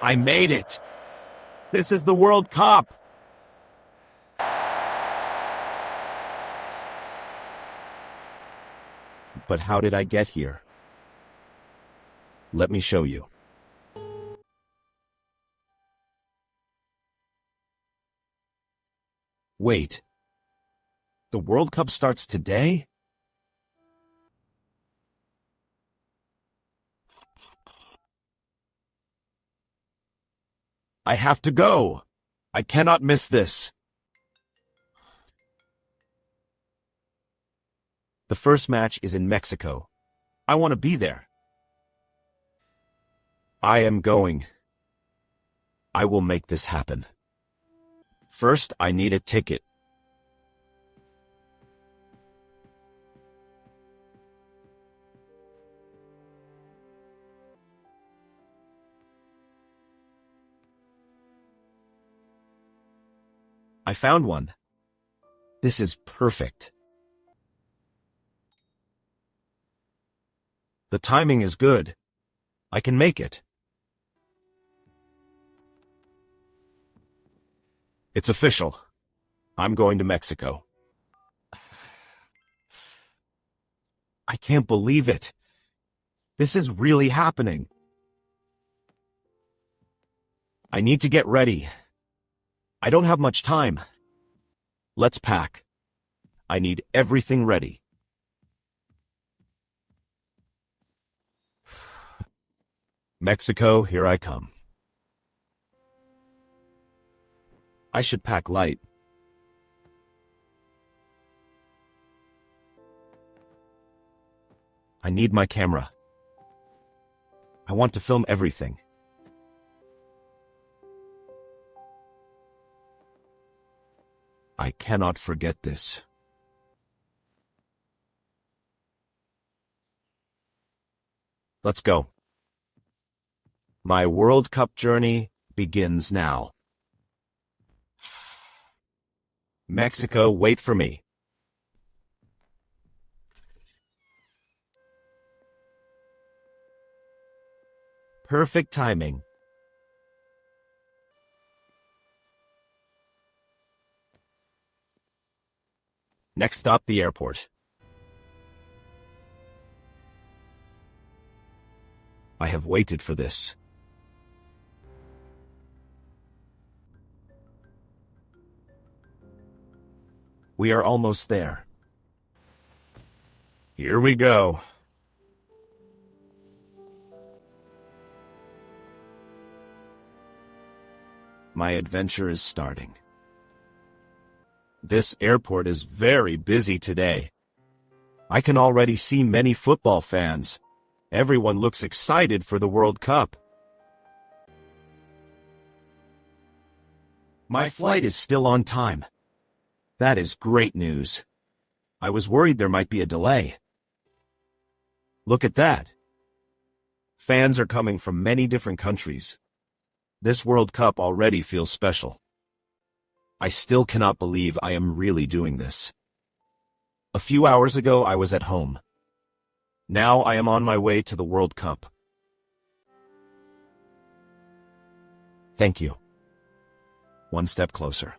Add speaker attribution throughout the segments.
Speaker 1: I made it! This is the World Cup! But how did I get here? Let me show you. Wait. The World Cup starts today? I have to go! I cannot miss this! The first match is in Mexico. I want to be there. I am going. I will make this happen. First, I need a ticket. I found one. This is perfect. The timing is good. I can make it. It's official. I'm going to Mexico. I can't believe it. This is really happening. I need to get ready. I don't have much time. Let's pack. I need everything ready. Mexico, here I come. I should pack light. I need my camera. I want to film everything. I cannot forget this. Let's go. My World Cup journey begins now. Mexico, wait for me. Perfect timing. Next stop, the airport. I have waited for this. We are almost there. Here we go. My adventure is starting. This airport is very busy today. I can already see many football fans. Everyone looks excited for the World Cup. My flight is still on time. That is great news. I was worried there might be a delay. Look at that. Fans are coming from many different countries. This World Cup already feels special. I still cannot believe I am really doing this. A few hours ago I was at home. Now I am on my way to the World Cup. Thank you. One step closer.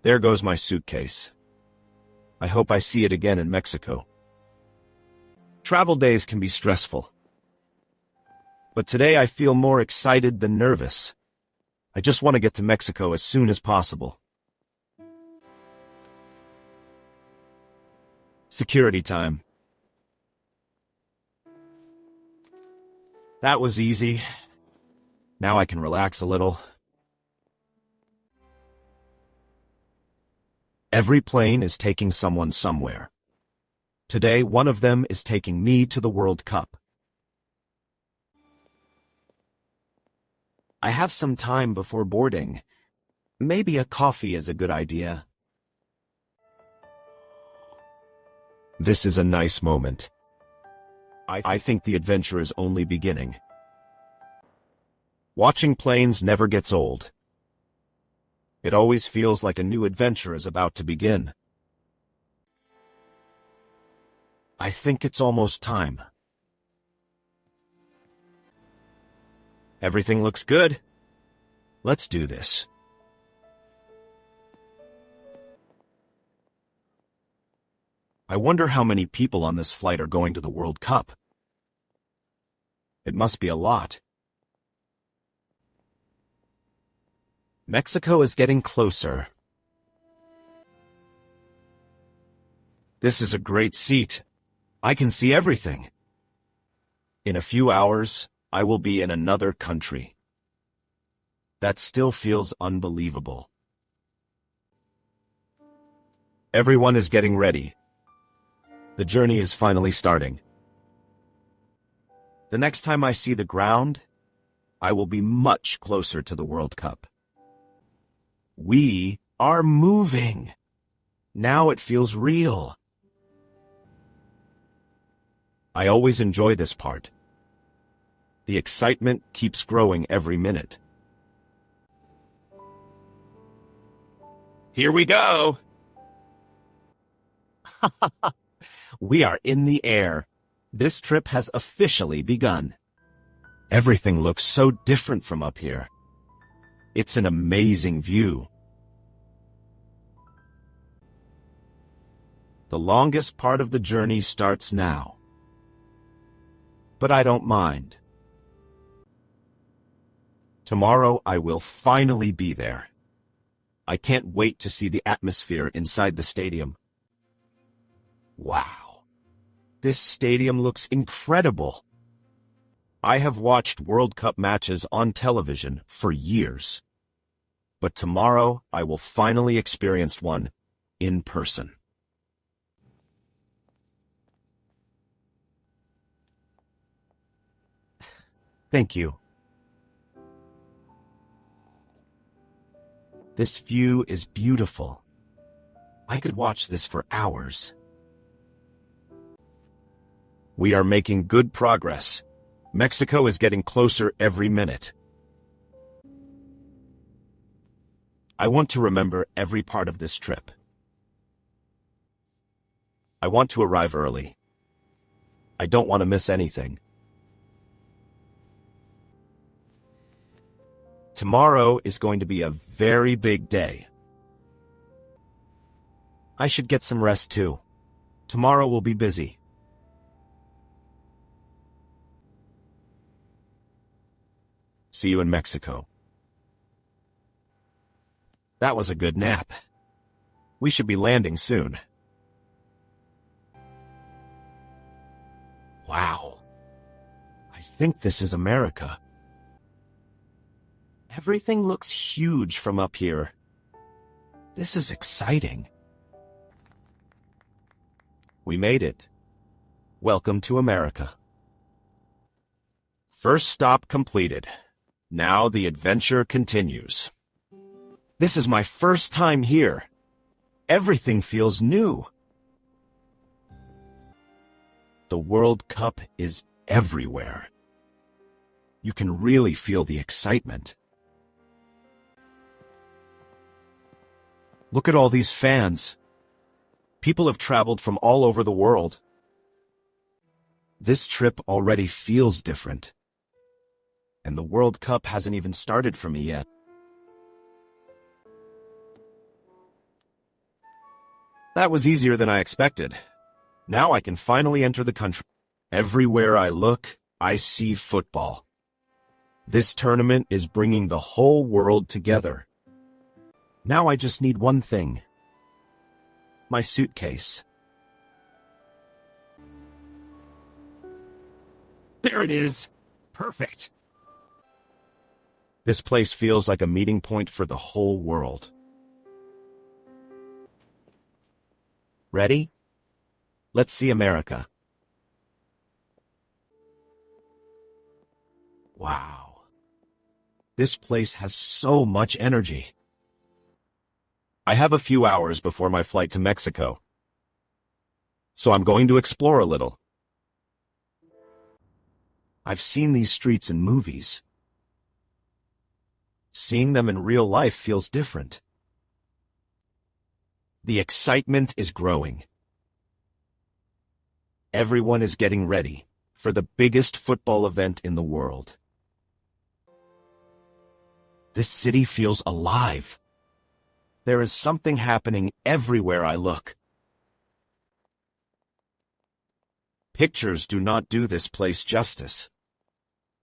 Speaker 1: There goes my suitcase. I hope I see it again in Mexico. Travel days can be stressful. But today I feel more excited than nervous. I just want to get to Mexico as soon as possible. Security time. That was easy. Now I can relax a little. Every plane is taking someone somewhere. Today, one of them is taking me to the World Cup. I have some time before boarding. Maybe a coffee is a good idea. This is a nice moment. I think the adventure is only beginning. Watching planes never gets old. It always feels like a new adventure is about to begin. I think it's almost time. Everything looks good. Let's do this. I wonder how many people on this flight are going to the World Cup. It must be a lot. Mexico is getting closer. This is a great seat. I can see everything. In a few hours, I will be in another country. That still feels unbelievable. Everyone is getting ready. The journey is finally starting. The next time I see the ground, I will be much closer to the World Cup. We are moving. Now it feels real. I always enjoy this part. The excitement keeps growing every minute. Here we go! We are in the air. This trip has officially begun. Everything looks so different from up here. It's an amazing view. The longest part of the journey starts now. But I don't mind. Tomorrow I will finally be there. I can't wait to see the atmosphere inside the stadium. Wow. This stadium looks incredible. I have watched World Cup matches on television for years. But tomorrow I will finally experience one in person. Thank you. This view is beautiful. I could watch this for hours. We are making good progress. Mexico is getting closer every minute. I want to remember every part of this trip. I want to arrive early. I don't want to miss anything. Tomorrow is going to be a very big day. I should get some rest too. Tomorrow will be busy. See you in Mexico. That was a good nap. We should be landing soon. Wow. I think this is America. Everything looks huge from up here. This is exciting. We made it. Welcome to America. First stop completed. Now the adventure continues. This is my first time here. Everything feels new. The World Cup is everywhere. You can really feel the excitement. Look at all these fans. People have traveled from all over the world. This trip already feels different. And the World Cup hasn't even started for me yet. That was easier than I expected. Now I can finally enter the country. Everywhere I look, I see football. This tournament is bringing the whole world together. Now I just need one thing. My suitcase. There it is. Perfect. This place feels like a meeting point for the whole world. Ready? Let's see America. Wow. This place has so much energy. I have a few hours before my flight to Mexico, so I'm going to explore a little. I've seen these streets in movies. Seeing them in real life feels different. The excitement is growing. Everyone is getting ready for the biggest football event in the world. This city feels alive. There is something happening everywhere I look. Pictures do not do this place justice.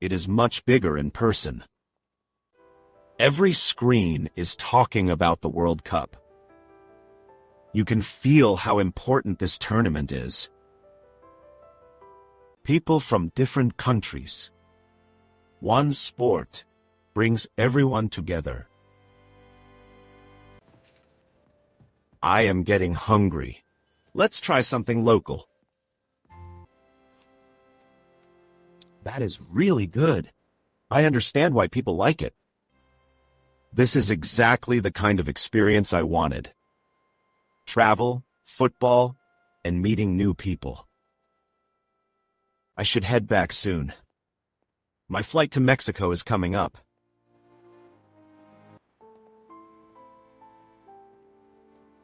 Speaker 1: It is much bigger in person. Every screen is talking about the World Cup. You can feel how important this tournament is. People from different countries. One sport brings everyone together. I am getting hungry. Let's try something local. That is really good. I understand why people like it. This is exactly the kind of experience I wanted. Travel, football, and meeting new people. I should head back soon. My flight to Mexico is coming up.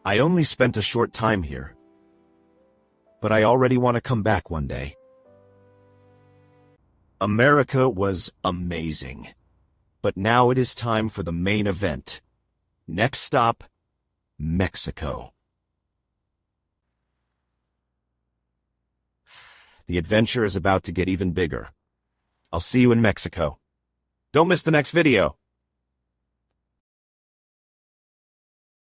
Speaker 1: I only spent a short time here, but I already want to come back one day. America was amazing, but now it is time for the main event. Next stop, Mexico. The adventure is about to get even bigger. I'll see you in Mexico. Don't miss the next video.